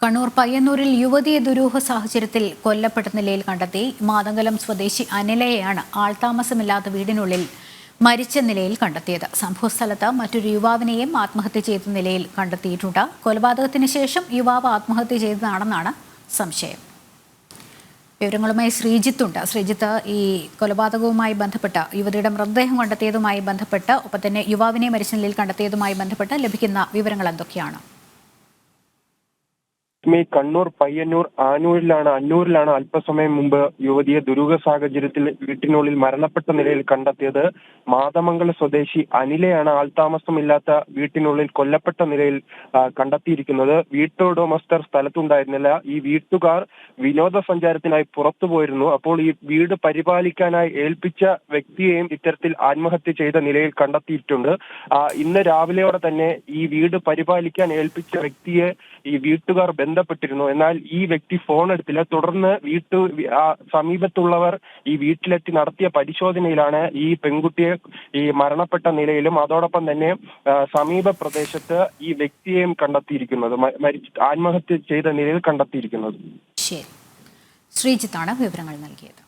കണ്ണൂർ പയ്യന്നൂരിൽ യുവതിയെ ദുരൂഹ സാഹചര്യത്തിൽ കൊല്ലപ്പെട്ട നിലയിൽ കണ്ടെത്തി. മാതങ്കലം സ്വദേശി അനിലയെയാണ് ആൾതാമസമില്ലാത്ത വീടിനുള്ളിൽ മരിച്ച നിലയിൽ കണ്ടെത്തിയത്. സംഭവസ്ഥലത്ത് മറ്റൊരു യുവാവിനെയും ആത്മഹത്യ ചെയ്ത നിലയിൽ കണ്ടെത്തിയിട്ടുണ്ട്. കൊലപാതകത്തിന് ശേഷം യുവാവ് ആത്മഹത്യ ചെയ്തതാണെന്നാണ് സംശയം. വിവരങ്ങളുമായി ശ്രീജിത്തുണ്ട്. ശ്രീജിത്ത്, ഈ കൊലപാതകവുമായി ബന്ധപ്പെട്ട്, യുവതിയുടെ മൃതദേഹം കണ്ടെത്തിയതുമായി ബന്ധപ്പെട്ട്, ഒപ്പം തന്നെ യുവാവിനെ മരിച്ച നിലയിൽ കണ്ടെത്തിയതുമായി ബന്ധപ്പെട്ട് ലഭിക്കുന്ന വിവരങ്ങൾ എന്തൊക്കെയാണ്? കണ്ണൂർ പയ്യന്നൂർ അന്നൂരിലാണ് അല്പസമയം മുമ്പ് യുവതിയെ ദുരൂഹ സാഹചര്യത്തിൽ വീട്ടിനുള്ളിൽ മരണപ്പെട്ട നിലയിൽ കണ്ടെത്തിയത്. മാതമംഗല സ്വദേശി അനിലയാണ് ആൾതാമസമില്ലാത്ത വീട്ടിനുള്ളിൽ കൊല്ലപ്പെട്ട നിലയിൽ കണ്ടെത്തിയിരിക്കുന്നത്. വീട്ടുടമസ്ഥർ സ്ഥലത്തുണ്ടായിരുന്നില്ല. ഈ വീട്ടുകാർ വിനോദസഞ്ചാരത്തിനായി പുറത്തുപോയിരുന്നു. അപ്പോൾ ഈ വീട് പരിപാലിക്കാനായി ഏൽപ്പിച്ച വ്യക്തിയെയും ഇത്തരത്തിൽ ആത്മഹത്യ ചെയ്ത നിലയിൽ കണ്ടെത്തിയിട്ടുണ്ട്. ഇന്ന് രാവിലെയോടെ തന്നെ ഈ വീട് പരിപാലിക്കാൻ ഏൽപ്പിച്ച വ്യക്തിയെ ഈ വീട്ടുകാർ ബന്ധപ്പെട്ടിരുന്നു. എന്നാൽ ഈ വ്യക്തി ഫോൺ എടുത്തില്ല. തുടർന്ന് സമീപത്തുള്ളവർ ഈ വീട്ടിലെത്തി നടത്തിയ പരിശോധനയിലാണ് ഈ പെൺകുട്ടിയെ ഈ മരണപ്പെട്ട നിലയിലും അതോടൊപ്പം തന്നെ സമീപ പ്രദേശത്ത് ഈ വ്യക്തിയെയും കണ്ടെത്തിയിരിക്കുന്നത്, ആത്മഹത്യ ചെയ്ത നിലയിൽ കണ്ടെത്തിയിരിക്കുന്നത്. ശരി, ശ്രീജിത്താണ് വിവരങ്ങൾ നൽകിയത്.